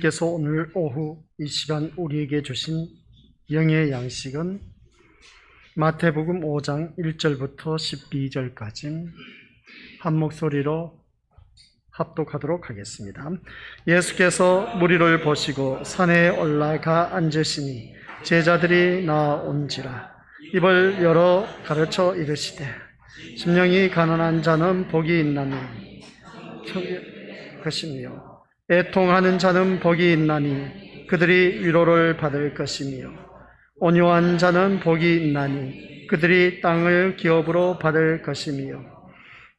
께서 오늘 오후 이 시간 우리에게 주신 영의 양식은 마태복음 5장 1절부터 12절까지 한 목소리로 합독하도록 하겠습니다. 예수께서 무리를 보시고 산에 올라가 앉으시니 제자들이 나온지라 입을 열어 가르쳐 이르시되 심령이 가난한 자는 복이 있나니 것이며 애통하는 자는 복이 있나니 그들이 위로를 받을 것이며 온유한 자는 복이 있나니 그들이 땅을 기업으로 받을 것이며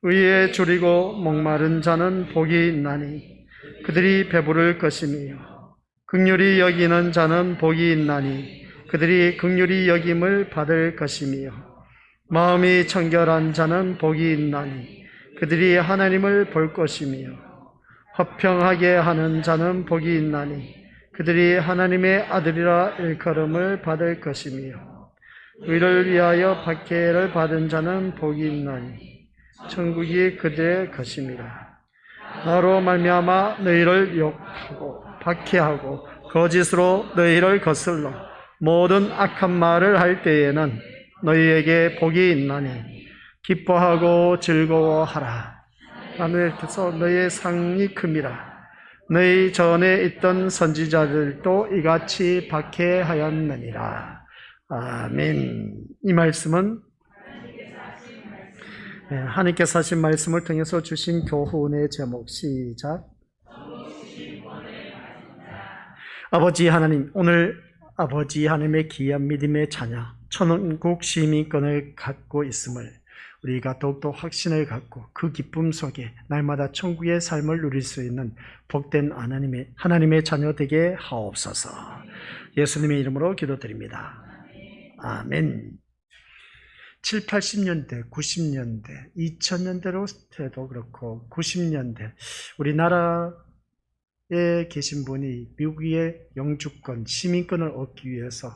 의에 줄이고 목마른 자는 복이 있나니 그들이 배부를 것이며 긍휼히 여기는 자는 복이 있나니 그들이 긍휼히 여김을 받을 것이며 마음이 청결한 자는 복이 있나니 그들이 하나님을 볼 것이며 화평하게 하는 자는 복이 있나니 그들이 하나님의 아들이라 일컬음을 받을 것이며 의를 위하여 박해를 받은 자는 복이 있나니 천국이 그들의 것임이라. 나로 말미암아 너희를 욕하고 박해하고 거짓으로 너희를 거슬러 모든 악한 말을 할 때에는 너희에게 복이 있나니 기뻐하고 즐거워하라. 하늘께서 너희의 상이 큼이라. 너희 전에 있던 선지자들도 이같이 박해하였느니라. 아멘. 이 말씀은 하나님께서 하신 말씀을 통해서 주신 교훈의 제목 시작. 아버지 하나님, 오늘 아버지 하나님의 귀한 믿음의 자녀 천국 시민권을 갖고 있음을 우리가 더욱더 확신을 갖고 그 기쁨 속에 날마다 천국의 삶을 누릴 수 있는 복된 하나님의 자녀 되게 하옵소서. 예수님의 이름으로 기도드립니다. 아멘. 7, 80년대, 90년대, 2000년대로 해도 그렇고 90년대 우리나라에 계신 분이 미국의 영주권, 시민권을 얻기 위해서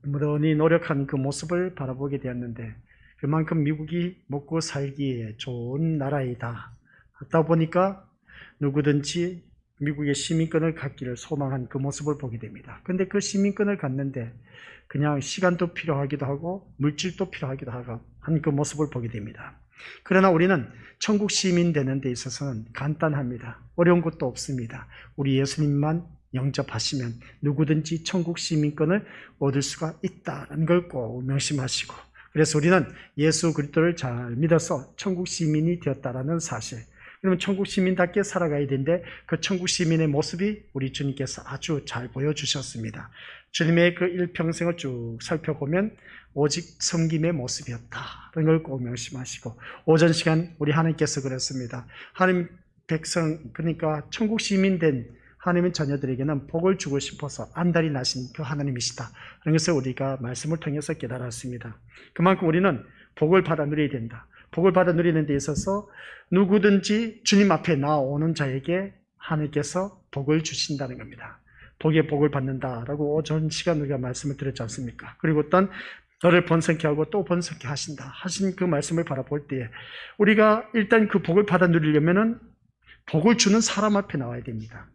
무던히 노력한 그 모습을 바라보게 되었는데 그만큼 미국이 먹고 살기에 좋은 나라이다. 하다 보니까 누구든지 미국의 시민권을 갖기를 소망한 그 모습을 보게 됩니다. 그런데 그 시민권을 갖는데 그냥 시간도 필요하기도 하고 물질도 필요하기도 하고 한 그 모습을 보게 됩니다. 그러나 우리는 천국 시민 되는 데 있어서는 간단합니다. 어려운 것도 없습니다. 우리 예수님만 영접하시면 누구든지 천국 시민권을 얻을 수가 있다는 걸 꼭 명심하시고, 그래서 우리는 예수 그리스도를 잘 믿어서 천국 시민이 되었다라는 사실, 그러면 천국 시민답게 살아가야 되는데 그 천국 시민의 모습이 우리 주님께서 아주 잘 보여주셨습니다. 주님의 그 일평생을 쭉 살펴보면 오직 섬김의 모습이었다는 걸 꼭 명심하시고, 오전 시간 우리 하나님께서 그랬습니다. 하나님 백성, 그러니까 천국 시민 된 하나님의 자녀들에게는 복을 주고 싶어서 안달이 나신 그 하나님이시다. 그런 것을 우리가 말씀을 통해서 깨달았습니다. 그만큼 우리는 복을 받아 누려야 된다. 복을 받아 누리는 데 있어서 누구든지 주님 앞에 나오는 자에게 하나님께서 복을 주신다는 겁니다. 복에 복을 받는다라고 오전 시간 우리가 말씀을 드렸지 않습니까? 그리고 어떤 너를 번성케 하고 또 번성케 하신다 하신 그 말씀을 바라볼 때에 우리가 일단 그 복을 받아 누리려면은 복을 주는 사람 앞에 나와야 됩니다.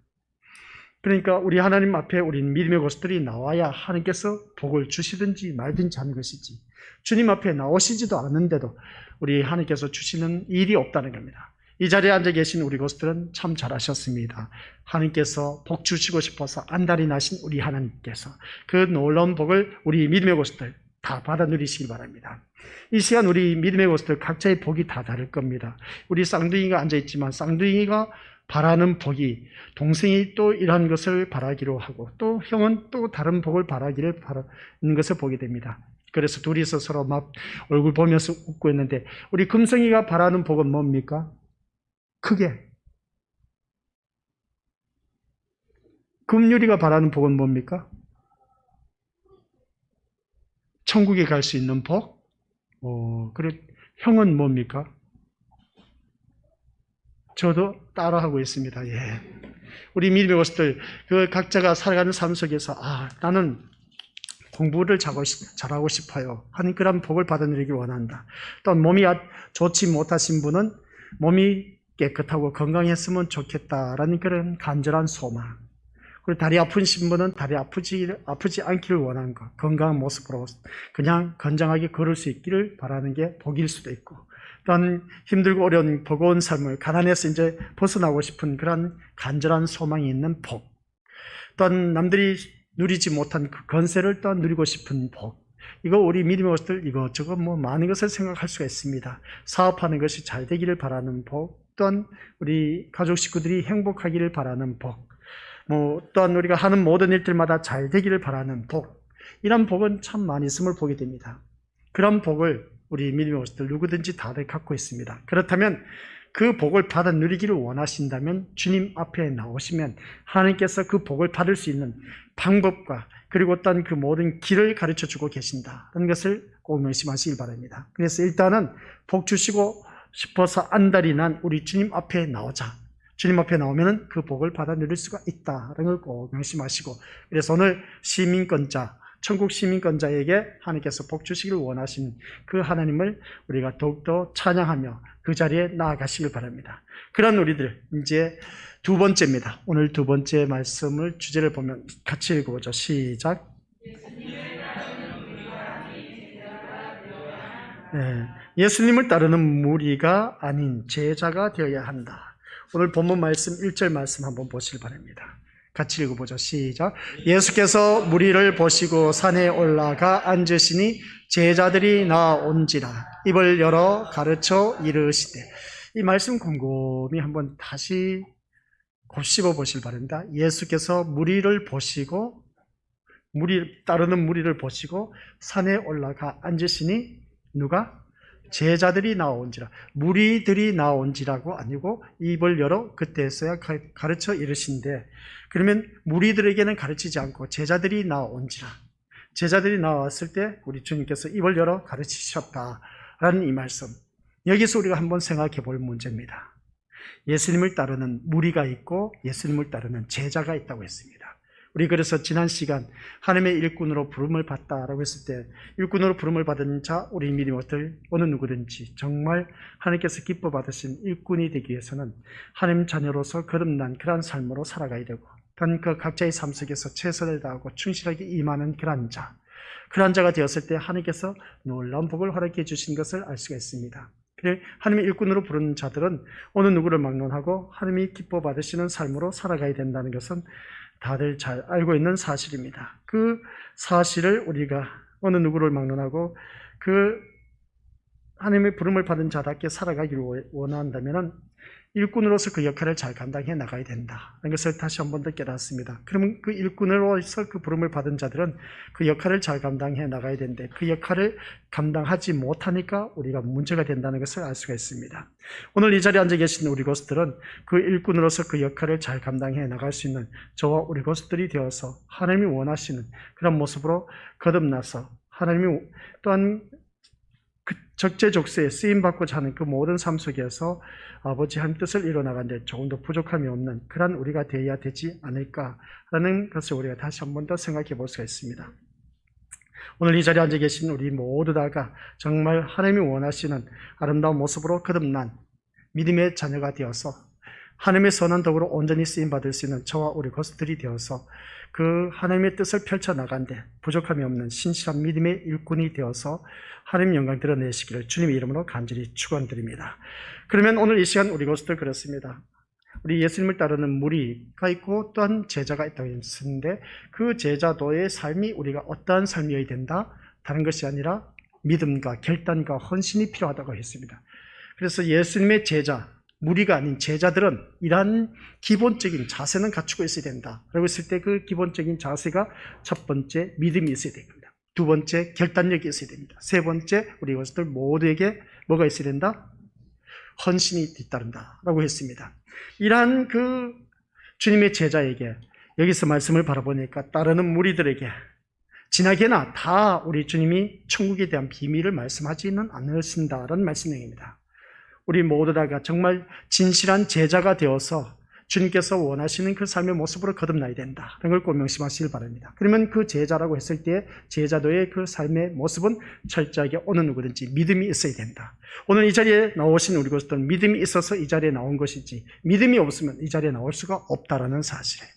그러니까 우리 하나님 앞에 우리는 믿음의 것들이 나와야 하나님께서 복을 주시든지 말든지 하는 것이지, 주님 앞에 나오시지도 않는데도 우리 하나님께서 주시는 일이 없다는 겁니다. 이 자리에 앉아 계신 우리 것들은 참 잘하셨습니다. 하나님께서 복 주시고 싶어서 안달이 나신 우리 하나님께서 그 놀라운 복을 우리 믿음의 것들 다 받아 누리시기 바랍니다. 이 시간 우리 믿음의 것들 각자의 복이 다 다를 겁니다. 우리 쌍둥이가 앉아있지만 쌍둥이가 바라는 복이, 동생이 또 이러한 것을 바라기로 하고 또 형은 또 다른 복을 바라기를 바라는 것을 보게 됩니다. 그래서 둘이서 서로 막 얼굴 보면서 웃고 있는데, 우리 금성이가 바라는 복은 뭡니까? 크게. 금유리가 바라는 복은 뭡니까? 천국에 갈 수 있는 복? 그리고 형은 뭡니까? 저도 따라하고 있습니다. 예. 우리 믿음의 것들, 그 각자가 살아가는 삶 속에서, 나는 공부를 잘하고 싶어요 하는 그런 복을 받아들이기 원한다. 또 몸이 좋지 못하신 분은 몸이 깨끗하고 건강했으면 좋겠다라는 그런 간절한 소망, 그리고 다리 아픈 신부는 다리 아프지 않기를 원하는 것, 건강한 모습으로 그냥 건장하게 걸을 수 있기를 바라는 게 복일 수도 있고, 또한 힘들고 어려운 버거운 삶을 가난해서 이제 벗어나고 싶은 그런 간절한 소망이 있는 복, 또한 남들이 누리지 못한 그 건세를 또한 누리고 싶은 복, 이거 우리 믿음의 것들 이것저것 많은 것을 생각할 수가 있습니다. 사업하는 것이 잘 되기를 바라는 복, 또한 우리 가족 식구들이 행복하기를 바라는 복, 또한 우리가 하는 모든 일들마다 잘 되기를 바라는 복, 이런 복은 참 많이 있음을 보게 됩니다. 그런 복을 우리 믿음의 것들 누구든지 다들 갖고 있습니다. 그렇다면 그 복을 받아 누리기를 원하신다면 주님 앞에 나오시면 하나님께서 그 복을 받을 수 있는 방법과 그리고 또한 그 모든 길을 가르쳐 주고 계신다는 것을 꼭 명심하시길 바랍니다. 그래서 일단은 복 주시고 싶어서 안달이 난 우리 주님 앞에 나오자. 주님 앞에 나오면 그 복을 받아 누릴 수가 있다는 걸 꼭 명심하시고, 그래서 오늘 시민권자, 천국 시민권자에게 하나님께서 복 주시기를 원하신 그 하나님을 우리가 더욱더 찬양하며 그 자리에 나아가시길 바랍니다. 그런 우리들, 이제 두 번째입니다. 오늘 두 번째 말씀을 주제를 보면 같이 읽어보죠. 시작. 네, 예수님을 따르는 무리가 아닌 제자가 되어야 한다. 오늘 본문 말씀 1절 말씀 한번 보시길 바랍니다. 같이 읽어보죠. 시작. 예수께서 무리를 보시고 산에 올라가 앉으시니 제자들이 나온지라 입을 열어 가르쳐 이르시되. 이 말씀 곰곰이 한번 다시 곱씹어 보시길 바랍니다. 예수께서 무리를 보시고 따르는 무리를 보시고 산에 올라가 앉으시니 누가? 제자들이 나온지라. 무리들이 나온지라고 아니고 입을 열어 그때서야 가르쳐 이르신데, 그러면 무리들에게는 가르치지 않고 제자들이 나온지라. 제자들이 나왔을 때 우리 주님께서 입을 열어 가르치셨다라는 이 말씀, 여기서 우리가 한번 생각해 볼 문제입니다. 예수님을 따르는 무리가 있고 예수님을 따르는 제자가 있다고 했습니다. 우리 그래서 지난 시간 하나님의 일꾼으로 부름을 받다라고 했을 때, 일꾼으로 부름을 받은 자, 우리 믿음들 어느 누구든지 정말 하나님께서 기뻐 받으신 일꾼이 되기 위해서는 하나님 자녀로서 거듭난 그러한 삶으로 살아가야 되고, 또한 그 각자의 삶 속에서 최선을 다하고 충실하게 임하는 그러한 자가 되었을 때 하나님께서 놀라운 복을 허락해 주신 것을 알 수가 있습니다. 그래, 하나님의 일꾼으로 부르는 자들은 어느 누구를 막론하고 하나님이 기뻐 받으시는 삶으로 살아가야 된다는 것은 다들 잘 알고 있는 사실입니다. 그 사실을 우리가 어느 누구를 막론하고 그 하나님의 부름을 받은 자답게 살아가기를 원한다면 일꾼으로서 그 역할을 잘 감당해 나가야 된다는 것을 다시 한 번 더 깨닫습니다. 그러면 그 일꾼으로서 그 부름을 받은 자들은 그 역할을 잘 감당해 나가야 되는데, 그 역할을 감당하지 못하니까 우리가 문제가 된다는 것을 알 수가 있습니다. 오늘 이 자리에 앉아 계신 우리 고수들은 그 일꾼으로서 그 역할을 잘 감당해 나갈 수 있는 저와 우리 고수들이 되어서 하나님이 원하시는 그런 모습으로 거듭나서 하나님이 또한 그 적재적소에 쓰임받고자 하는 그 모든 삶 속에서 아버지 하나님 뜻을 이뤄나가는데 조금 더 부족함이 없는 그런 우리가 되어야 되지 않을까라는 것을 우리가 다시 한 번 더 생각해 볼 수가 있습니다. 오늘 이 자리에 앉아 계신 우리 모두 다가 정말 하나님이 원하시는 아름다운 모습으로 거듭난 믿음의 자녀가 되어서 하나님의 선한 덕으로 온전히 쓰임받을 수 있는 저와 우리 고수들이 되어서 그 하나님의 뜻을 펼쳐나간데 부족함이 없는 신실한 믿음의 일꾼이 되어서 하나님 영광 드러내시기를 주님의 이름으로 간절히 축원드립니다. 그러면 오늘 이 시간 우리 고수들 그렇습니다. 우리 예수님을 따르는 무리가 있고 또한 제자가 있다고 했는데, 그 제자도의 삶이 우리가 어떠한 삶이어야 된다? 다른 것이 아니라 믿음과 결단과 헌신이 필요하다고 했습니다. 그래서 예수님의 제자, 무리가 아닌 제자들은 이러한 기본적인 자세는 갖추고 있어야 된다 라고 했을 때, 그 기본적인 자세가 첫 번째 믿음이 있어야 됩니다. 두 번째 결단력이 있어야 됩니다. 세 번째 우리 것들 모두에게 뭐가 있어야 된다? 헌신이 뒤따른다 라고 했습니다. 이러한 그 주님의 제자에게 여기서 말씀을 바라보니까 따르는 무리들에게 지나게나 다 우리 주님이 천국에 대한 비밀을 말씀하지는 않으신다라는 말씀입니다. 우리 모두 다가 정말 진실한 제자가 되어서 주님께서 원하시는 그 삶의 모습으로 거듭나야 된다. 이런 걸 꼭 명심하시길 바랍니다. 그러면 그 제자라고 했을 때 제자도의 그 삶의 모습은 철저하게 어느 누구든지 믿음이 있어야 된다. 오늘 이 자리에 나오신 우리 것들은 믿음이 있어서 이 자리에 나온 것이지, 믿음이 없으면 이 자리에 나올 수가 없다라는 사실.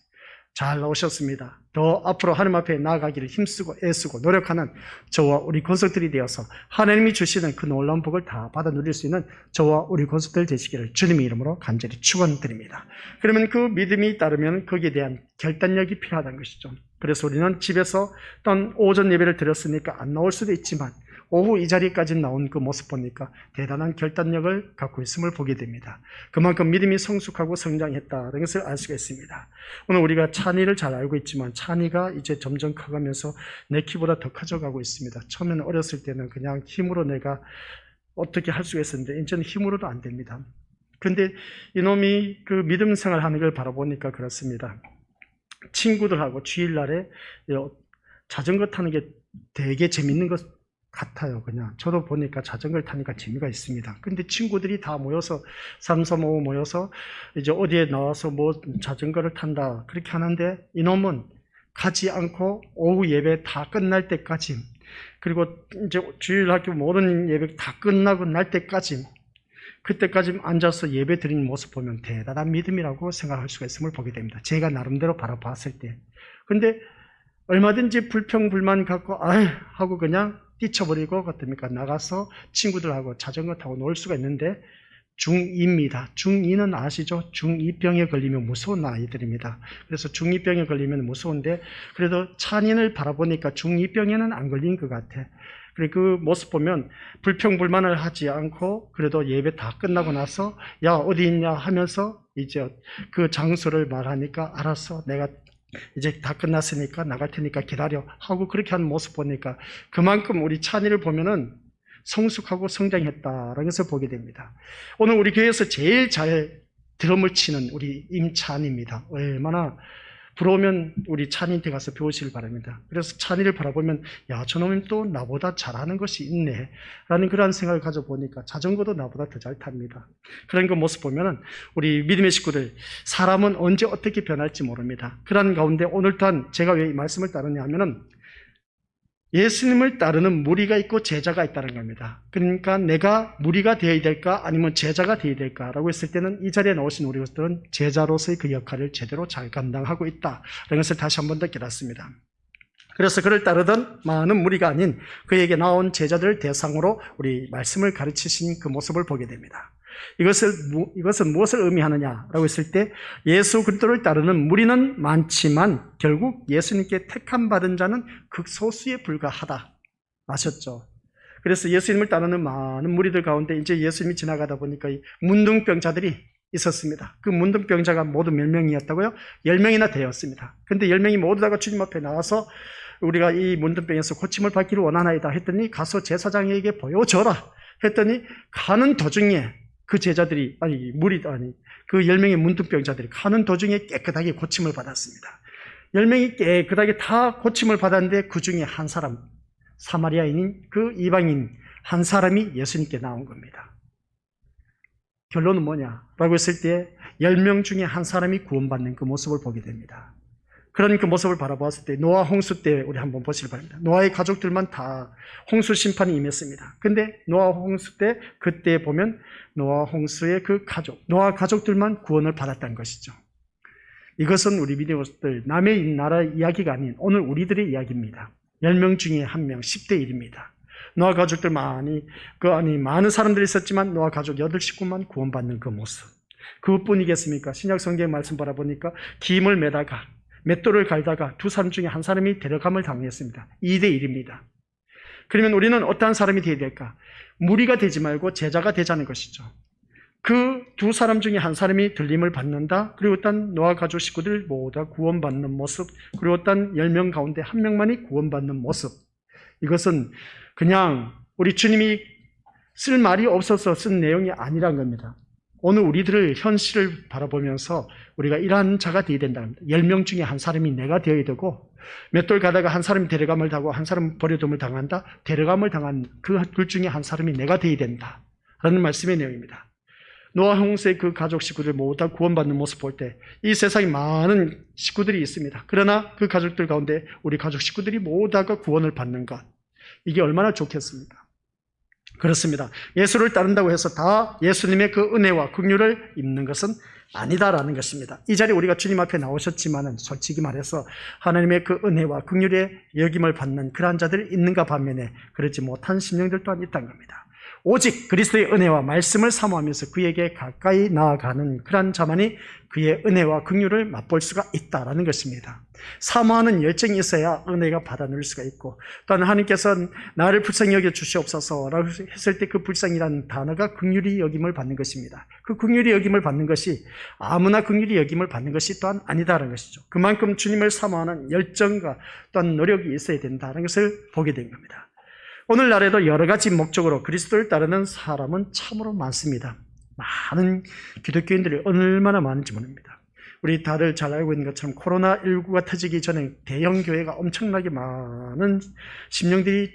잘 나오셨습니다. 더 앞으로 하나님 앞에 나아가기를 힘쓰고 애쓰고 노력하는 저와 우리 권속들이 되어서 하나님이 주시는 그 놀라운 복을 다 받아 누릴 수 있는 저와 우리 권속들 되시기를 주님의 이름으로 간절히 축원드립니다. 그러면 그 믿음이 따르면 거기에 대한 결단력이 필요하다는 것이죠. 그래서 우리는 집에서 어떤 오전 예배를 드렸으니까 안 나올 수도 있지만 오후 이 자리까지 나온 그 모습 보니까 대단한 결단력을 갖고 있음을 보게 됩니다. 그만큼 믿음이 성숙하고 성장했다는 것을 알 수가 있습니다. 오늘 우리가 찬이를 잘 알고 있지만 찬이가 이제 점점 커가면서 내 키보다 더 커져가고 있습니다. 처음에는 어렸을 때는 그냥 힘으로 내가 어떻게 할 수가 있었는데 이제는 힘으로도 안 됩니다. 그런데 이놈이 그 믿음 생활하는 걸 바라보니까 그렇습니다. 친구들하고 주일날에 자전거 타는 게 되게 재밌는 것 같아요. 그냥 저도 보니까 자전거를 타니까 재미가 있습니다. 근데 친구들이 다 모여서 3, 4, 5 모여서 이제 어디에 나와서 뭐 자전거를 탄다 그렇게 하는데 이놈은 가지 않고 오후 예배 다 끝날 때까지, 그리고 이제 주일학교 모든 예배 다 끝나고 날 때까지, 그때까지 앉아서 예배 드리는 모습 보면 대단한 믿음이라고 생각할 수가 있음을 보게 됩니다. 제가 나름대로 바라봤을 때. 근데 얼마든지 불평불만 갖고 하고 그냥 뛰쳐버리고 어떻습니까? 나가서 친구들하고 자전거 타고 놀 수가 있는데 중2입니다. 중2는 아시죠? 중2병에 걸리면 무서운 아이들입니다. 그래서 중2병에 걸리면 무서운데 그래도 찬인을 바라보니까 중2병에는 안 걸린 것 같아. 그리고 그 모습 보면 불평불만을 하지 않고 그래도 예배 다 끝나고 나서 야 어디 있냐 하면서 이제 그 장소를 말하니까 알았어 내가 이제 다 끝났으니까 나갈 테니까 기다려 하고 그렇게 하는 모습 보니까 그만큼 우리 찬이를 보면은 성숙하고 성장했다라는 것을 보게 됩니다. 오늘 우리 교회에서 제일 잘 드럼을 치는 우리 임찬입니다. 얼마나 부러우면 우리 찬이한테 가서 배우시길 바랍니다. 그래서 찬이를 바라보면 야 저놈은 또 나보다 잘하는 것이 있네 라는 그런 생각을 가져보니까 자전거도 나보다 더 잘 탑니다. 그런 그 모습 보면은 우리 믿음의 식구들 사람은 언제 어떻게 변할지 모릅니다. 그런 가운데 오늘 또한 제가 왜 이 말씀을 따르냐 하면은 예수님을 따르는 무리가 있고 제자가 있다는 겁니다. 그러니까 내가 무리가 되어야 될까 아니면 제자가 되어야 될까라고 했을 때는 이 자리에 나오신 우리 것들은 제자로서의 그 역할을 제대로 잘 감당하고 있다라는 것을 다시 한 번 더 깨닫습니다. 그래서 그를 따르던 많은 무리가 아닌 그에게 나온 제자들을 대상으로 우리 말씀을 가르치신 그 모습을 보게 됩니다. 이것은 무엇을 의미하느냐라고 했을 때 예수 그리스도를 따르는 무리는 많지만 결국 예수님께 택함 받은 자는 극소수에 불과하다 아셨죠? 그래서 예수님을 따르는 많은 무리들 가운데 이제 예수님이 지나가다 보니까 이 문둥병자들이 있었습니다. 그 문둥병자가 모두 몇 명이었다고요? 10명이나 되었습니다. 근데 10명이 모두 다가 주님 앞에 나와서 우리가 이 문둥병에서 고침을 받기를 원하나이다 했더니 가서 제사장에게 보여줘라 했더니 가는 도중에 그 제자들이 그 10명의 문둥병자들이 가는 도중에 깨끗하게 고침을 받았습니다. 10명이 깨끗하게 다 고침을 받았는데 그 중에 한 사람, 사마리아인인 그 이방인 한 사람이 예수님께 나온 겁니다. 결론은 뭐냐라고 했을 때 10명 중에 한 사람이 구원받는 그 모습을 보게 됩니다. 그런 그 모습을 바라보았을 때 노아 홍수 때 우리 한번 보시기 바랍니다. 노아의 가족들만 다 홍수 심판이 임했습니다. 근데 노아 홍수 때 그때 보면 노아 홍수의 그 가족, 노아 가족들만 구원을 받았다는 것이죠. 이것은 우리 믿음들 남의 나라 이야기가 아닌 오늘 우리들의 이야기입니다. 10명 중에 1명, 10대 1입니다. 노아 가족들 많은 사람들이 있었지만 노아 가족 8식구만 구원받는 그 모습. 그것뿐이겠습니까? 신약 성경 말씀 바라보니까 김을 매다가 맷돌을 갈다가 두 사람 중에 한 사람이 데려감을 당했습니다. 2대 1입니다. 그러면 우리는 어떠한 사람이 되어야 될까? 무리가 되지 말고 제자가 되자는 것이죠. 그 두 사람 중에 한 사람이 들림을 받는다. 그리고 일단 노아 가족 식구들 모두 다 구원받는 모습. 그리고 일단 10명 가운데 1명만이 구원받는 모습. 이것은 그냥 우리 주님이 쓸 말이 없어서 쓴 내용이 아니란 겁니다. 오늘 우리들을 현실을 바라보면서 우리가 이러한 자가 되어야 된답니다. 10명 중에 한 사람이 내가 되어야 되고 맷돌 가다가 한 사람이 데려감을 당하고 한 사람은 버려둠을 당한다. 데려감을 당한 그 둘 중에 한 사람이 내가 되어야 된다 라는 말씀의 내용입니다. 노아 홍수의 그 가족 식구들 모두 다 구원받는 모습 볼 때 이 세상에 많은 식구들이 있습니다. 그러나 그 가족들 가운데 우리 가족 식구들이 모두 다가 구원을 받는 것, 이게 얼마나 좋겠습니까? 그렇습니다. 예수를 따른다고 해서 다 예수님의 그 은혜와 긍휼을 입는 것은 아니다라는 것입니다. 이 자리에 우리가 주님 앞에 나오셨지만은 솔직히 말해서 하나님의 그 은혜와 긍휼의 여김을 받는 그러한 자들이 있는가 반면에 그렇지 못한 심령들 또한 있다는 겁니다. 오직 그리스도의 은혜와 말씀을 사모하면서 그에게 가까이 나아가는 그러한 자만이 그의 은혜와 긍휼을 맛볼 수가 있다라는 것입니다. 사모하는 열정이 있어야 은혜가 받아 누릴 수가 있고, 또한 하나님께서 나를 불쌍히 여겨 주시옵소서라고 했을 때 그 불쌍이라는 단어가 긍휼히 여김을 받는 것입니다. 그 긍휼히 여김을 받는 것이 아무나 긍휼히 여김을 받는 것이 또한 아니다라는 것이죠. 그만큼 주님을 사모하는 열정과 또한 노력이 있어야 된다는 것을 보게 된 겁니다. 오늘날에도 여러 가지 목적으로 그리스도를 따르는 사람은 참으로 많습니다. 많은 기독교인들이 얼마나 많은지 모릅니다. 우리 다들 잘 알고 있는 것처럼 코로나19가 터지기 전에 대형 교회가 엄청나게 많은 심령들이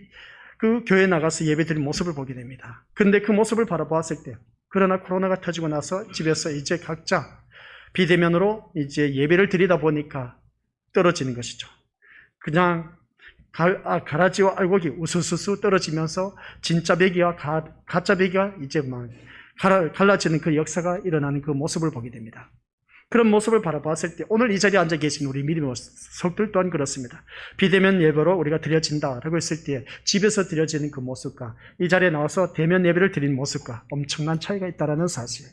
그 교회에 나가서 예배드린 모습을 보게 됩니다. 그런데 그 모습을 바라보았을 때, 그러나 코로나가 터지고 나서 집에서 이제 각자 비대면으로 이제 예배를 드리다 보니까 떨어지는 것이죠. 그냥 가라지와 알곡이 우수수수 떨어지면서 진짜 배기와 가짜 배기가 이제 막 갈라지는 그 역사가 일어나는 그 모습을 보게 됩니다. 그런 모습을 바라봤을 때 오늘 이 자리에 앉아 계신 우리 믿음의 속들 또한 그렇습니다. 비대면 예배로 우리가 드려진다라고 했을 때 집에서 드려지는 그 모습과 이 자리에 나와서 대면 예배를 드리는 모습과 엄청난 차이가 있다는 사실.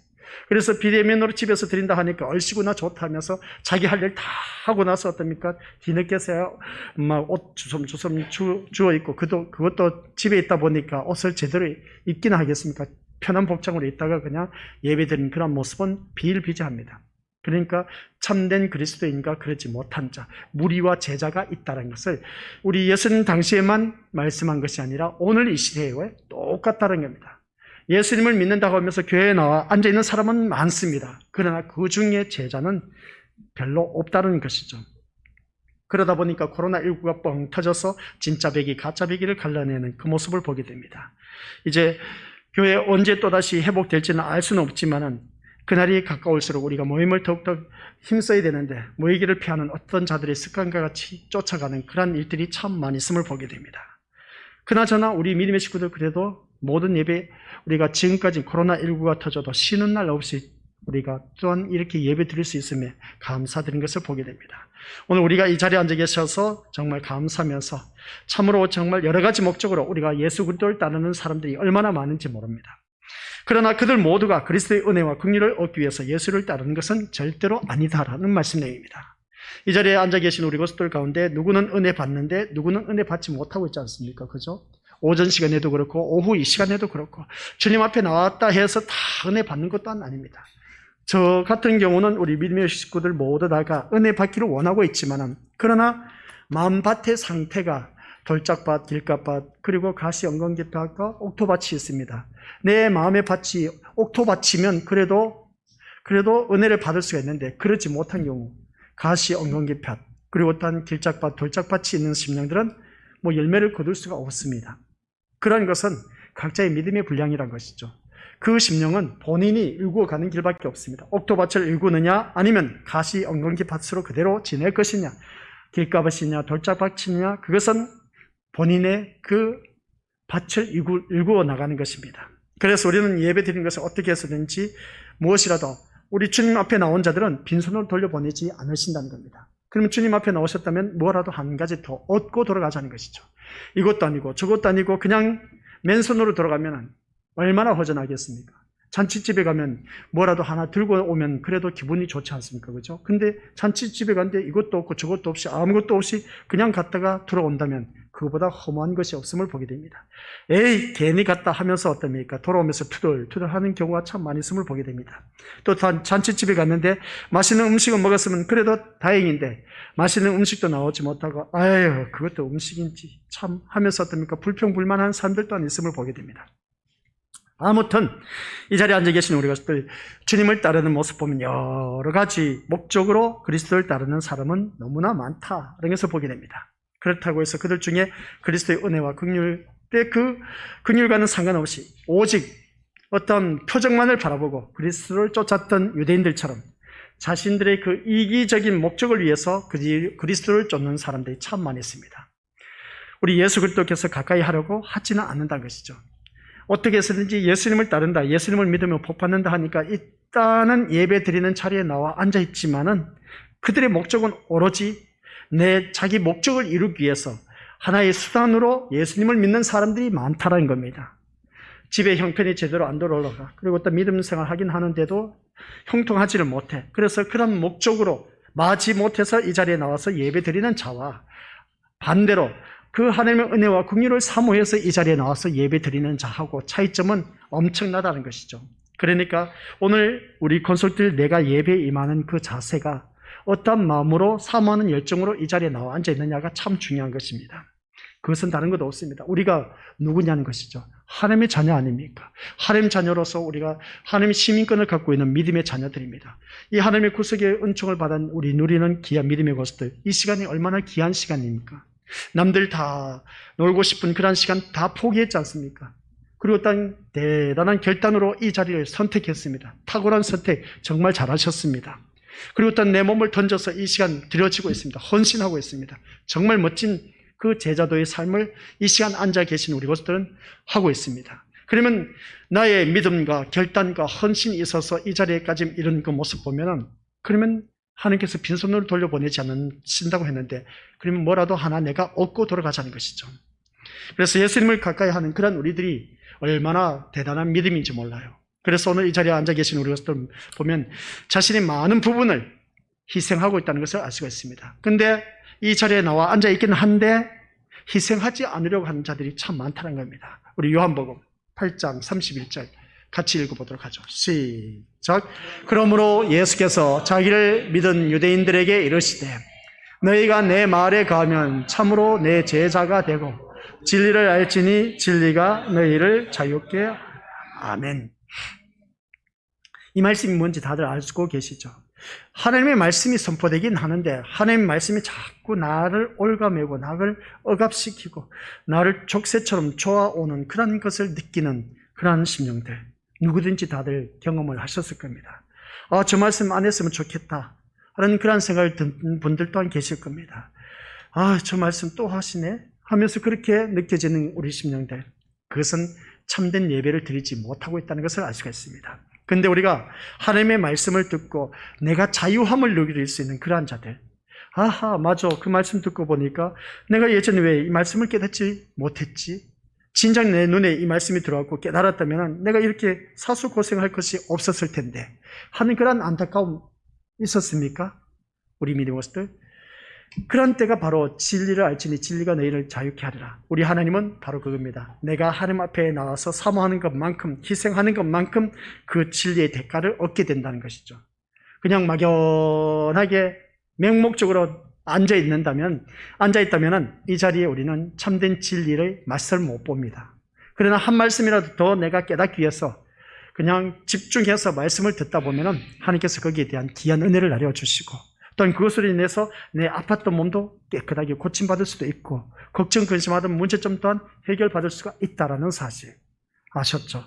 그래서 비대면으로 집에서 드린다 하니까 얼씨구나 좋다 하면서 자기 할 일 다 하고 나서 어떻습니까? 뒤늦게서야 막 옷 주섬주섬 주워 입고 그것도 집에 있다 보니까 옷을 제대로 입기나 하겠습니까? 편한 복장으로 있다가 그냥 예배 드리는 그런 모습은 비일비재합니다. 그러니까 참된 그리스도인과 그렇지 못한 자, 무리와 제자가 있다는 것을 우리 예수님 당시에만 말씀한 것이 아니라 오늘 이 시대에 똑같다는 겁니다. 예수님을 믿는다고 하면서 교회에 나와 앉아있는 사람은 많습니다. 그러나 그 중에 제자는 별로 없다는 것이죠. 그러다 보니까 코로나19가 뻥 터져서 진짜 배기, 가짜 배기를 갈라내는 그 모습을 보게 됩니다. 이제 교회 언제 또다시 회복될지는 알 수는 없지만은 그날이 가까울수록 우리가 모임을 더욱더 힘써야 되는데 모이기를 피하는 어떤 자들의 습관과 같이 쫓아가는 그런 일들이 참 많이 있음을 보게 됩니다. 그나저나 우리 믿음의 식구들 그래도 모든 예배 우리가 지금까지 코로나19가 터져도 쉬는 날 없이 우리가 또한 이렇게 예배 드릴 수 있음에 감사드린 것을 보게 됩니다. 오늘 우리가 이 자리에 앉아 계셔서 정말 감사하면서 참으로 정말 여러 가지 목적으로 우리가 예수 그리스도를 따르는 사람들이 얼마나 많은지 모릅니다. 그러나 그들 모두가 그리스도의 은혜와 긍휼을 얻기 위해서 예수를 따르는 것은 절대로 아니다라는 말씀 내용입니다. 이 자리에 앉아 계신 우리 고수들 가운데 누구는 은혜 받는데 누구는 은혜 받지 못하고 있지 않습니까? 그죠? 오전 시간에도 그렇고 오후 이 시간에도 그렇고 주님 앞에 나왔다 해서 다 은혜 받는 것도 아닙니다. 저 같은 경우는 우리 믿음의 식구들 모두 다가 은혜 받기를 원하고 있지만은 그러나 마음밭의 상태가 돌짝밭, 길가밭, 그리고 가시 엉겅깃밭과 옥토밭이 있습니다. 내 마음의 밭이 옥토밭이면 그래도 은혜를 받을 수가 있는데 그렇지 못한 경우 가시 엉겅깃밭, 그리고 단 길짝밭, 돌짝밭이 있는 심령들은 열매를 거둘 수가 없습니다. 그런 것은 각자의 믿음의 분량이란 것이죠. 그 심령은 본인이 일구어 가는 길밖에 없습니다. 옥토밭을 일구느냐 아니면 가시 엉겅깃밭으로 그대로 지낼 것이냐, 길가밭이냐 돌짝밭이냐, 그것은 본인의 그 밭을 일구어 나가는 것입니다. 그래서 우리는 예배 드리는 것을 어떻게 해서든지 무엇이라도 우리 주님 앞에 나온 자들은 빈손으로 돌려보내지 않으신다는 겁니다. 그러면 주님 앞에 나오셨다면 뭐라도 한 가지 더 얻고 돌아가자는 것이죠. 이것도 아니고 저것도 아니고 그냥 맨손으로 돌아가면 얼마나 허전하겠습니까? 잔치집에 가면 뭐라도 하나 들고 오면 그래도 기분이 좋지 않습니까? 그죠? 근데 잔치집에 갔는데 이것도 없고 저것도 없이 아무것도 없이 그냥 갔다가 돌아온다면 그거보다 허무한 것이 없음을 보게 됩니다. 에이, 괜히 갔다 하면서 어떻습니까? 돌아오면서 투덜투덜 하는 경우가 참 많이 있음을 보게 됩니다. 또 잔치집에 갔는데 맛있는 음식을 먹었으면 그래도 다행인데 맛있는 음식도 나오지 못하고 아유, 그것도 음식인지 참 하면서 어떻습니까? 불평불만한 사람들 또한 있음을 보게 됩니다. 아무튼 이 자리에 앉아 계신 우리 것들 주님을 따르는 모습 보면 여러 가지 목적으로 그리스도를 따르는 사람은 너무나 많다라는 것을 보게 됩니다. 그렇다고 해서 그들 중에 그리스도의 은혜와 긍휼 그 긍휼과는 상관없이 오직 어떤 표정만을 바라보고 그리스도를 쫓았던 유대인들처럼 자신들의 그 이기적인 목적을 위해서 그리스도를 쫓는 사람들이 참 많이 있습니다. 우리 예수 그리스도께서 가까이 하려고 하지는 않는다는 것이죠. 어떻게 해서든지 예수님을 따른다, 예수님을 믿으면 복 받는다 하니까 이 일단은 예배 드리는 자리에 나와 앉아 있지만은 그들의 목적은 오로지 자기 목적을 이루기 위해서 하나의 수단으로 예수님을 믿는 사람들이 많다는 겁니다. 집에 형편이 제대로 안 돌아가. 그리고 또 믿음 생활 하긴 하는데도 형통하지를 못해. 그래서 그런 목적으로 마지 못해서 이 자리에 나와서 예배 드리는 자와 반대로 그 하나님의 은혜와 긍휼을 사모해서 이 자리에 나와서 예배 드리는 자하고 차이점은 엄청나다는 것이죠. 그러니까 오늘 우리 건속들 내가 예배에 임하는 그 자세가 어떤 마음으로 사모하는 열정으로 이 자리에 나와 앉아 있느냐가 참 중요한 것입니다. 그것은 다른 것도 없습니다. 우리가 누구냐는 것이죠. 하나님의 자녀 아닙니까? 하나님 자녀로서 우리가 하나님의 시민권을 갖고 있는 믿음의 자녀들입니다. 이 하나님의 구속의 은총을 받은 우리 누리는 귀한 믿음의 것들, 이 시간이 얼마나 귀한 시간입니까? 남들 다 놀고 싶은 그런 시간 다 포기했지 않습니까? 그리고 어떤 대단한 결단으로 이 자리를 선택했습니다. 탁월한 선택 정말 잘하셨습니다. 그리고 어떤 내 몸을 던져서 이 시간 드려지고 있습니다. 헌신하고 있습니다. 정말 멋진 그 제자도의 삶을 이 시간 앉아 계신 우리 것들은 하고 있습니다. 그러면 나의 믿음과 결단과 헌신이 있어서 이 자리에까지 이런 그 모습 보면은 그러면 하나님께서 빈손으로 돌려보내지 않으신다고 했는데 그러면 뭐라도 하나 내가 얻고 돌아가자는 것이죠. 그래서 예수님을 가까이 하는 그런 우리들이 얼마나 대단한 믿음인지 몰라요. 그래서 오늘 이 자리에 앉아 계신 우리 것들 보면 자신의 많은 부분을 희생하고 있다는 것을 알 수가 있습니다. 근데 이 자리에 나와 앉아 있기는 한데 희생하지 않으려고 하는 자들이 참 많다는 겁니다. 우리 요한복음 8장 31절 같이 읽어보도록 하죠. 시작. 그러므로 예수께서 자기를 믿은 유대인들에게 이르시되 너희가 내 말에 거하면 참으로 내 제자가 되고 진리를 알지니 진리가 너희를 자유케 하리라. 아멘. 이 말씀이 뭔지 다들 알고 계시죠? 하나님의 말씀이 선포되긴 하는데 하나님의 말씀이 자꾸 나를 올가매고 나를 억압시키고 나를 족쇄처럼 좋아오는 그런 것을 느끼는 그런 심령들 누구든지 다들 경험을 하셨을 겁니다. 저 말씀 안 했으면 좋겠다 하는 그런 생각을 든 분들 또한 계실 겁니다. 저 말씀 또 하시네 하면서 그렇게 느껴지는 우리 심령들, 그것은 참된 예배를 드리지 못하고 있다는 것을 알 수가 있습니다. 근데 우리가 하나님의 말씀을 듣고 내가 자유함을 누릴 수 있는 그러한 자들, 맞아, 그 말씀 듣고 보니까 내가 예전에 왜 이 말씀을 깨닫지 못했지? 진작 내 눈에 이 말씀이 들어왔고 깨달았다면 내가 이렇게 사수고생할 것이 없었을 텐데 하는 그런 안타까움 있었습니까? 우리 믿음원들, 그런 때가 바로 진리를 알지니 진리가 너희를 자유케 하리라. 우리 하나님은 바로 그겁니다. 내가 하나님 앞에 나와서 사모하는 것만큼, 희생하는 것만큼 그 진리의 대가를 얻게 된다는 것이죠. 그냥 막연하게 맹목적으로 앉아있다면 이 자리에 우리는 참된 진리를 맛을 못 봅니다. 그러나 한 말씀이라도 더 내가 깨닫기 위해서 그냥 집중해서 말씀을 듣다 보면 하나님께서 거기에 대한 귀한 은혜를 내려주시고 또한 그것으로 인해서 내 아팠던 몸도 깨끗하게 고침받을 수도 있고 걱정, 근심하던 문제점 또한 해결받을 수가 있다는 사실 아셨죠?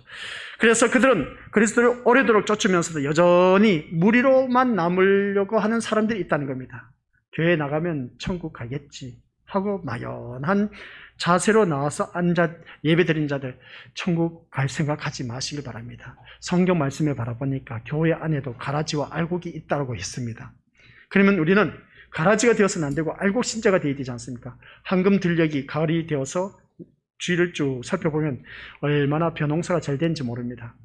그래서 그들은 그리스도를 오래도록 쫓으면서도 여전히 무리로만 남으려고 하는 사람들이 있다는 겁니다. 교회 나가면 천국 가겠지 하고 막연한 자세로 나와서 앉아 예배드린 자들, 천국 갈 생각하지 마시길 바랍니다. 성경 말씀을 바라보니까 교회 안에도 가라지와 알곡이 있다고 했습니다. 그러면 우리는 가라지가 되어서는 안 되고 알곡 신자가 되어야 되지 않습니까? 황금 들녘이 가을이 되어서 주위를 쭉 살펴보면 얼마나 벼농사가 잘 되는지 모릅니다.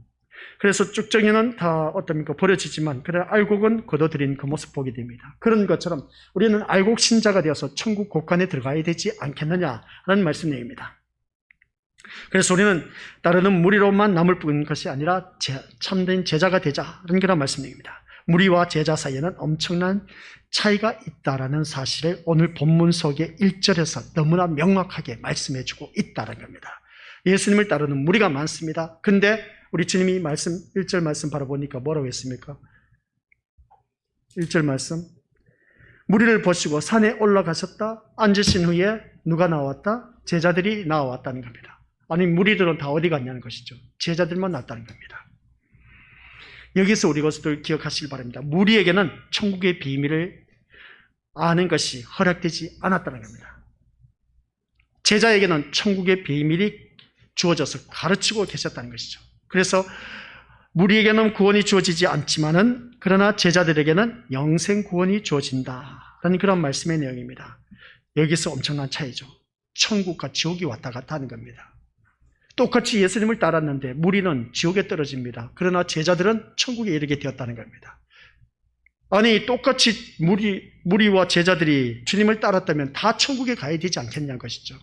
그래서 쭉정이는 다 어떻습니까? 버려지지만 그러나 알곡은 거둬들인 그 모습 보게 됩니다. 그런 것처럼 우리는 알곡 신자가 되어서 천국 곳간에 들어가야 되지 않겠느냐라는 말씀입니다. 그래서 우리는 따르는 무리로만 남을 뿐 것이 아니라 참된 제자가 되자는 그런 말씀입니다. 무리와 제자 사이에는 엄청난 차이가 있다는 사실을 오늘 본문 속의 1절에서 너무나 명확하게 말씀해주고 있다는 겁니다. 예수님을 따르는 무리가 많습니다. 근데 우리 주님이 1절 말씀 바라보니까 뭐라고 했습니까? 1절 말씀, 무리를 보시고 산에 올라가셨다. 앉으신 후에 누가 나왔다? 제자들이 나왔다는 겁니다. 아니, 무리들은 다 어디 갔냐는 것이죠. 제자들만 나왔다는 겁니다. 여기서 우리 것을 기억하시길 바랍니다. 무리에게는 천국의 비밀을 아는 것이 허락되지 않았다는 겁니다. 제자에게는 천국의 비밀이 주어져서 가르치고 계셨다는 것이죠. 그래서 무리에게는 구원이 주어지지 않지만은 그러나 제자들에게는 영생 구원이 주어진다라는 그런 말씀의 내용입니다. 여기서 엄청난 차이죠. 천국과 지옥이 왔다 갔다 하는 겁니다. 똑같이 예수님을 따랐는데 무리는 지옥에 떨어집니다. 그러나 제자들은 천국에 이르게 되었다는 겁니다. 아니 똑같이 무리와 제자들이 주님을 따랐다면 다 천국에 가야 되지 않겠냐는 것이죠.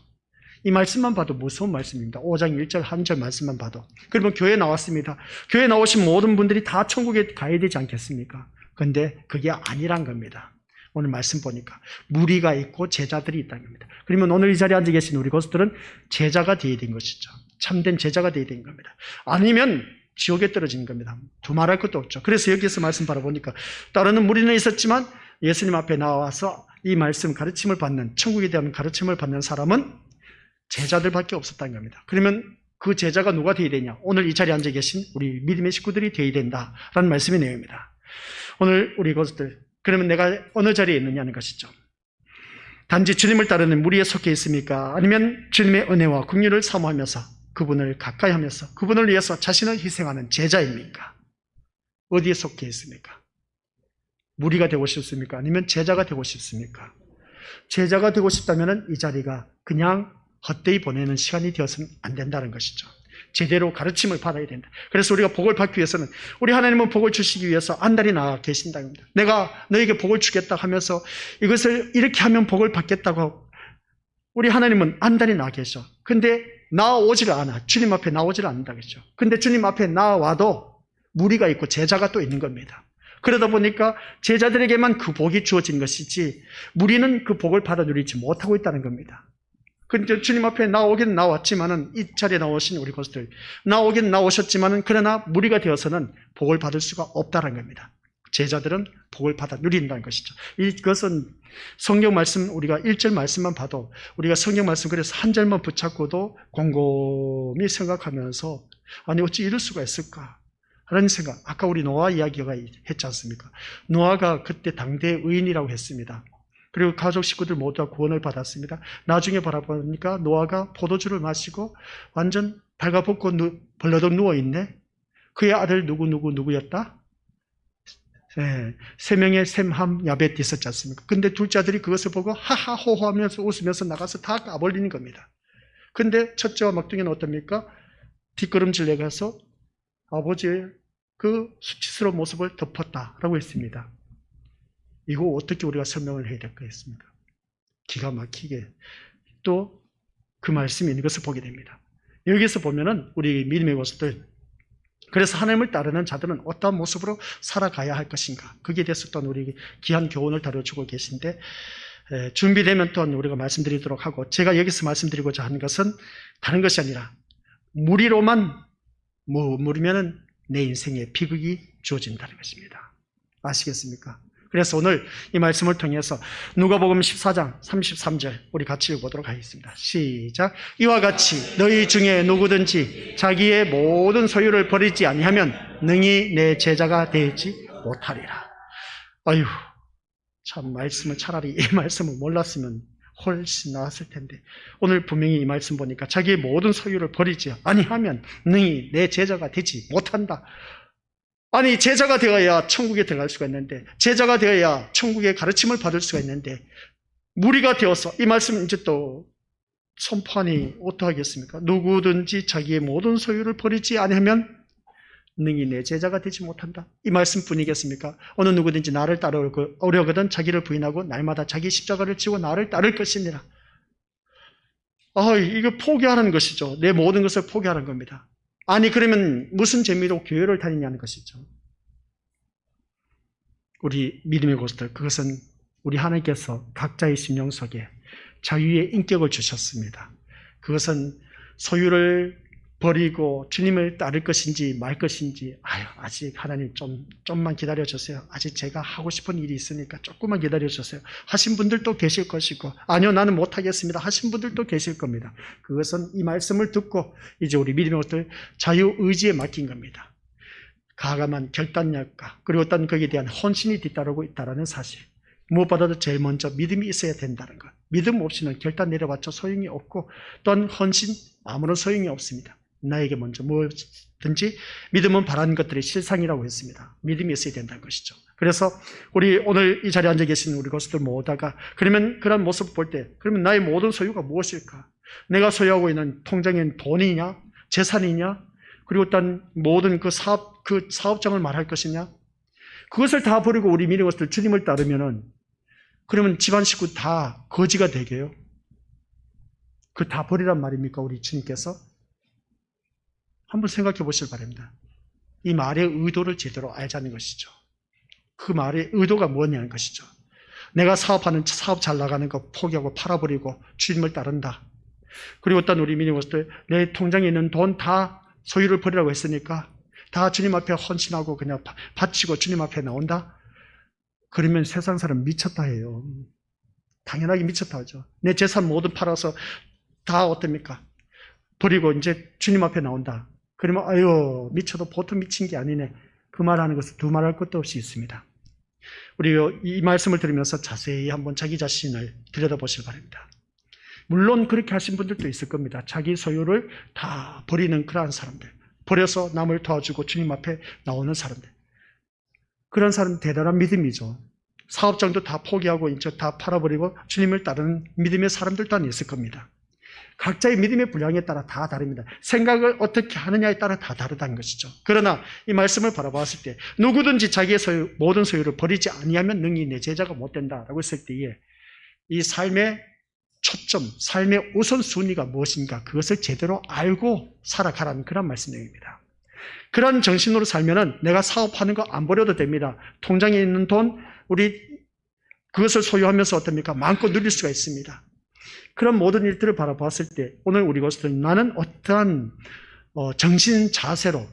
이 말씀만 봐도 무서운 말씀입니다. 5장 1절 한 절 말씀만 봐도. 그러면 교회 나왔습니다. 교회 나오신 모든 분들이 다 천국에 가야 되지 않겠습니까? 그런데 그게 아니란 겁니다. 오늘 말씀 보니까 무리가 있고 제자들이 있다는 겁니다. 그러면 오늘 이 자리에 앉아 계신 우리 고수들은 제자가 되어야 된 것이죠. 참된 제자가 되어야 된 겁니다. 아니면 지옥에 떨어지는 겁니다. 두말할 것도 없죠. 그래서 여기서 말씀 바라보니까 따르는 무리는 있었지만 예수님 앞에 나와서 이 말씀 가르침을 받는, 천국에 대한 가르침을 받는 사람은 제자들밖에 없었다는 겁니다. 그러면 그 제자가 누가 되어야 되냐? 오늘 이 자리에 앉아 계신 우리 믿음의 식구들이 되어야 된다라는 말씀의 내용입니다. 오늘 우리 고수들, 그러면 내가 어느 자리에 있느냐는 것이죠. 단지 주님을 따르는 무리에 속해 있습니까? 아니면 주님의 은혜와 긍휼을 사모하면서 그분을 가까이 하면서 그분을 위해서 자신을 희생하는 제자입니까? 어디에 속해 있습니까? 무리가 되고 싶습니까? 아니면 제자가 되고 싶습니까? 제자가 되고 싶다면 이 자리가 그냥 헛되이 보내는 시간이 되어서는 안 된다는 것이죠. 제대로 가르침을 받아야 된다. 그래서 우리가 복을 받기 위해서는 우리 하나님은 복을 주시기 위해서 안달이 나와 계신다는 겁니다. 내가 너에게 복을 주겠다 하면서 이것을 이렇게 하면 복을 받겠다고 우리 하나님은 안달이 나 계셔. 근데 나오지를 않아. 주님 앞에 나오지를 않는다겠죠. 근데 주님 앞에 나와도 무리가 있고 제자가 또 있는 겁니다. 그러다 보니까 제자들에게만 그 복이 주어진 것이지 무리는 그 복을 받아 누리지 못하고 있다는 겁니다. 근데 주님 앞에 나오긴 나왔지만은 이 자리에 나오신 우리 고수들 나오긴 나오셨지만은 그러나 무리가 되어서는 복을 받을 수가 없다는 겁니다. 제자들은 복을 받아 누린다는 것이죠. 이것은 성경 말씀 우리가 1절 말씀만 봐도 우리가 성경 말씀 그래서 한 절만 붙잡고도 곰곰이 생각하면서 아니 어찌 이럴 수가 있을까? 라는 생각. 아까 우리 노아 이야기가 했지 않습니까? 노아가 그때 당대 의인이라고 했습니다. 그리고 가족 식구들 모두가 구원을 받았습니다. 나중에 바라보니까 노아가 포도주를 마시고 완전 발가벗고 벌러덩 누워있네. 그의 아들 누구였다? 네, 세 명의 셈, 함, 야벳 있었지 않습니까? 근데 둘째 아들이 그것을 보고 하하호호 하면서 웃으면서 나가서 다 까버리는 겁니다. 근데 첫째와 막둥이는 어떻습니까? 뒷걸음질 내가서 아버지의 그 수치스러운 모습을 덮었다라고 했습니다. 이거 어떻게 우리가 설명을 해야 될 거겠습니까? 기가 막히게 또 그 말씀이 있는 것을 보게 됩니다. 여기서 보면은 우리 믿음의 고수들 그래서 하나님을 따르는 자들은 어떠한 모습으로 살아가야 할 것인가 거기에 대해서 또한 우리 귀한 교훈을 다뤄주고 계신데 준비되면 또한 우리가 말씀드리도록 하고 제가 여기서 말씀드리고자 하는 것은 다른 것이 아니라 무리로만 무리면은 내 인생에 비극이 주어진다는 것입니다. 아시겠습니까? 그래서 오늘 이 말씀을 통해서 누가복음 14장 33절 우리 같이 읽어보도록 하겠습니다. 시작. 이와 같이 너희 중에 누구든지 자기의 모든 소유를 버리지 아니하면 능히 내 제자가 되지 못하리라. 아유, 참 말씀을 차라리 이 말씀을 몰랐으면 훨씬 나았을 텐데 오늘 분명히 이 말씀 보니까 자기의 모든 소유를 버리지 아니하면 능히 내 제자가 되지 못한다. 아니 제자가 되어야 천국에 들어갈 수가 있는데 제자가 되어야 천국의 가르침을 받을 수가 있는데 무리가 되어서 이 말씀 이제 또 선포하니 어떠하겠습니까? 누구든지 자기의 모든 소유를 버리지 아니하면 능히 내 제자가 되지 못한다. 이 말씀뿐이겠습니까? 어느 누구든지 나를 따르려거든 자기를 부인하고 날마다 자기 십자가를 지고 나를 따를 것이니라. 이거 포기하라는 것이죠. 내 모든 것을 포기하라는 겁니다. 아니 그러면 무슨 재미로 교회를 다니냐는 것이죠. 우리 믿음의 고수들 그것은 우리 하나님께서 각자의 심령 속에 자유의 인격을 주셨습니다. 그것은 소유를 버리고 주님을 따를 것인지 말 것인지 아직 하나님 좀만 기다려주세요. 아직 제가 하고 싶은 일이 있으니까 조금만 기다려주세요. 하신 분들도 계실 것이고 아니요 나는 못하겠습니다. 하신 분들도 계실 겁니다. 그것은 이 말씀을 듣고 이제 우리 믿음의 것들 자유의지에 맡긴 겁니다. 가감한 결단력과 그리고 어떤 거기에 대한 헌신이 뒤따르고 있다는 사실 무엇보다도 제일 먼저 믿음이 있어야 된다는 것. 믿음 없이는 결단 내려봤자 소용이 없고 또한 헌신 아무런 소용이 없습니다. 나에게 먼저 무엇든지 믿음은 바라는 것들의 실상이라고 했습니다. 믿음이 있어야 된다는 것이죠. 그래서 우리 오늘 이 자리에 앉아 계신 우리 것들 모두가 그러면 그런 모습을 볼 때 그러면 나의 모든 소유가 무엇일까? 내가 소유하고 있는 통장에 돈이냐? 재산이냐? 그리고 어떤 모든 그 사업장을 말할 것이냐? 그것을 다 버리고 우리 믿는 것들 주님을 따르면은 그러면 집안 식구 다 거지가 되게요? 그 다 버리란 말입니까? 우리 주님께서? 한번 생각해 보시길 바랍니다. 이 말의 의도를 제대로 알자는 것이죠. 그 말의 의도가 뭐냐는 것이죠. 내가 사업하는 사업 잘 나가는 거 포기하고 팔아버리고 주님을 따른다. 그리고 어떤 우리 믿는 것들 내 통장에 있는 돈 다 소유를 버리라고 했으니까 다 주님 앞에 헌신하고 그냥 바치고 주님 앞에 나온다? 그러면 세상 사람 미쳤다 해요. 당연하게 미쳤다 하죠. 내 재산 모두 팔아서 다 어떻습니까? 버리고 이제 주님 앞에 나온다. 그러면 아유 미쳐도 보통 미친 게 아니네. 그 말하는 것은 두말할 것도 없이 있습니다. 우리 이 말씀을 들으면서 자세히 한번 자기 자신을 들여다보시기 바랍니다. 물론 그렇게 하신 분들도 있을 겁니다. 자기 소유를 다 버리는 그러한 사람들. 버려서 남을 도와주고 주님 앞에 나오는 사람들. 그런 사람 대단한 믿음이죠. 사업장도 다 포기하고 이제 다 팔아버리고 주님을 따르는 믿음의 사람들 또한 있을 겁니다. 각자의 믿음의 분량에 따라 다 다릅니다. 생각을 어떻게 하느냐에 따라 다 다르다는 것이죠. 그러나 이 말씀을 바라봤을 때 누구든지 자기의 소유, 모든 소유를 버리지 아니하면 능히 내 제자가 못 된다라고 했을 때에 이 삶의 초점, 삶의 우선순위가 무엇인가 그것을 제대로 알고 살아가라는 그런 말씀입니다. 그런 정신으로 살면은 내가 사업하는 거 안 버려도 됩니다. 통장에 있는 돈 우리 그것을 소유하면서 어떻습니까? 마음껏 누릴 수가 있습니다. 그런 모든 일들을 바라봤을 때 오늘 우리 것들은 나는 어떠한 정신 자세로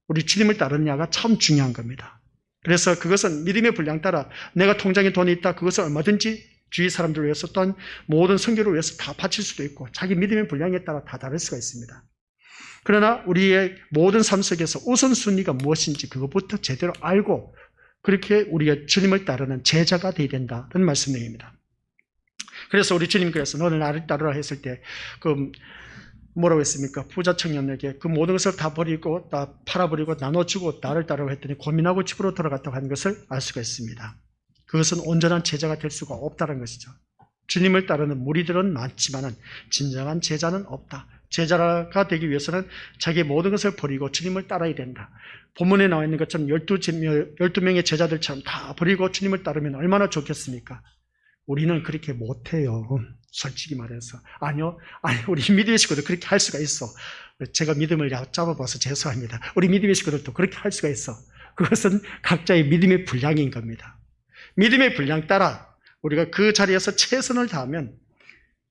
우리 주님을 따르느냐가 참 중요한 겁니다. 그래서 그것은 믿음의 분량 따라 내가 통장에 돈이 있다 그것을 얼마든지 주위 사람들을 위해서 또한 모든 선교를 위해서 다 바칠 수도 있고 자기 믿음의 분량에 따라 다 다를 수가 있습니다. 그러나 우리의 모든 삶 속에서 우선순위가 무엇인지 그것부터 제대로 알고 그렇게 우리가 주님을 따르는 제자가 되어야 된다는 말씀입니다. 그래서 우리 주님께서 너는 나를 따르라 했을 때 뭐라고 했습니까? 부자 청년에게 그 모든 것을 다 버리고 다 팔아버리고 나눠주고 나를 따르라 했더니 고민하고 집으로 돌아갔다고 하는 것을 알 수가 있습니다. 그것은 온전한 제자가 될 수가 없다는 것이죠. 주님을 따르는 무리들은 많지만 진정한 제자는 없다. 제자가 되기 위해서는 자기의 모든 것을 버리고 주님을 따라야 된다. 본문에 나와 있는 것처럼 12명의 제자들처럼 다 버리고 주님을 따르면 얼마나 좋겠습니까? 우리는 그렇게 못해요. 솔직히 말해서. 아니요. 우리 믿음의 식구들 그렇게 할 수가 있어. 제가 믿음을 잡아봐서 죄송합니다. 우리 믿음의 식구들도 그렇게 할 수가 있어. 그것은 각자의 믿음의 분량인 겁니다. 믿음의 분량 따라 우리가 그 자리에서 최선을 다하면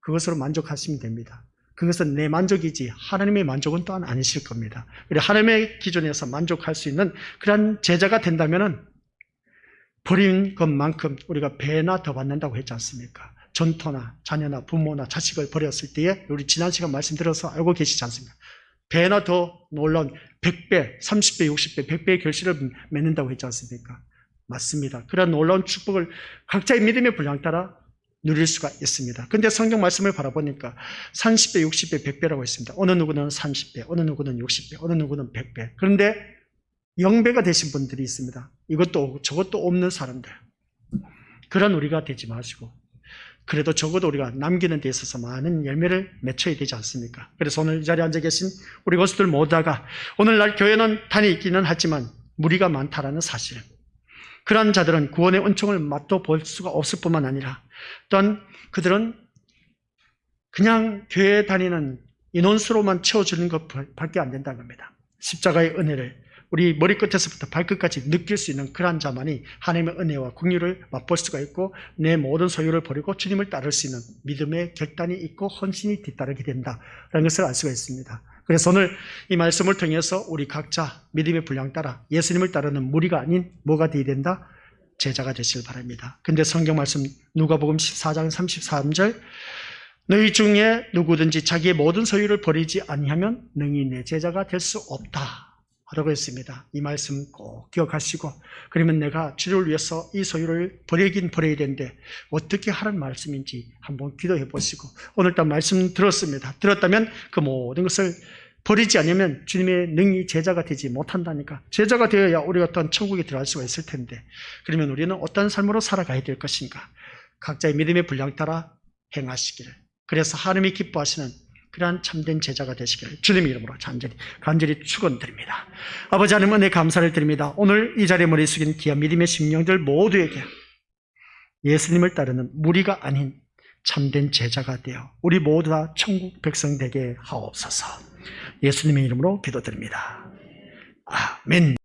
그것으로 만족하시면 됩니다. 그것은 내 만족이지 하나님의 만족은 또한 아니실 겁니다. 그리고 하나님의 기준에서 만족할 수 있는 그런 제자가 된다면은 버린 것만큼 우리가 배나 더 받는다고 했지 않습니까? 전토나 자녀나 부모나 자식을 버렸을 때에 우리 지난 시간 말씀드려서 알고 계시지 않습니까? 배나 더 놀라운 100배, 30배, 60배, 100배의 결실을 맺는다고 했지 않습니까? 맞습니다. 그런 놀라운 축복을 각자의 믿음의 분량 따라 누릴 수가 있습니다. 그런데 성경 말씀을 바라보니까 30배, 60배, 100배라고 했습니다. 어느 누구는 30배, 어느 누구는 60배, 어느 누구는 100배. 그런데 0배가 되신 분들이 있습니다. 이것도 저것도 없는 사람들. 그런 우리가 되지 마시고 그래도 적어도 우리가 남기는 데 있어서 많은 열매를 맺혀야 되지 않습니까? 그래서 오늘 이 자리에 앉아 계신 우리 것들 모두가 오늘날 교회는 다니기는 하지만 무리가 많다라는 사실. 그런 자들은 구원의 은총을 맛도 볼 수가 없을 뿐만 아니라 또한 그들은 그냥 교회에 다니는 인원수로만 채워주는 것밖에 안 된다는 겁니다. 십자가의 은혜를 우리 머리끝에서부터 발끝까지 느낄 수 있는 그러한 자만이 하나님의 은혜와 긍휼을 맛볼 수가 있고 내 모든 소유를 버리고 주님을 따를 수 있는 믿음의 결단이 있고 헌신이 뒤따르게 된다라는 것을 알 수가 있습니다. 그래서 오늘 이 말씀을 통해서 우리 각자 믿음의 분량 따라 예수님을 따르는 무리가 아닌 뭐가 되어야 된다? 제자가 되시길 바랍니다. 근데 성경 말씀 누가복음 14장 33절 너희 중에 누구든지 자기의 모든 소유를 버리지 아니하면 능히 내 제자가 될 수 없다 하라고 했습니다. 이 말씀 꼭 기억하시고 그러면 내가 주를 위해서 이 소유를 버리긴 버려야 되는데 어떻게 하는 말씀인지 한번 기도해 보시고 오늘따라 말씀 들었습니다. 들었다면 그 모든 것을 버리지 않으면 주님의 능히 제자가 되지 못한다니까. 제자가 되어야 우리가 또한 천국에 들어갈 수가 있을 텐데, 그러면 우리는 어떤 삶으로 살아가야 될 것인가? 각자의 믿음의 분량 따라 행하시기를, 그래서 하나님이 기뻐하시는 그러한 참된 제자가 되시기를 주님의 이름으로 간절히 축원드립니다. 아버지 하나님, 은혜 감사를 드립니다. 오늘 이 자리에 머리 숙인 귀한 믿음의 심령들 모두에게 예수님을 따르는 무리가 아닌 참된 제자가 되어 우리 모두 다 천국 백성 되게 하옵소서. 예수님의 이름으로 기도드립니다. 아멘.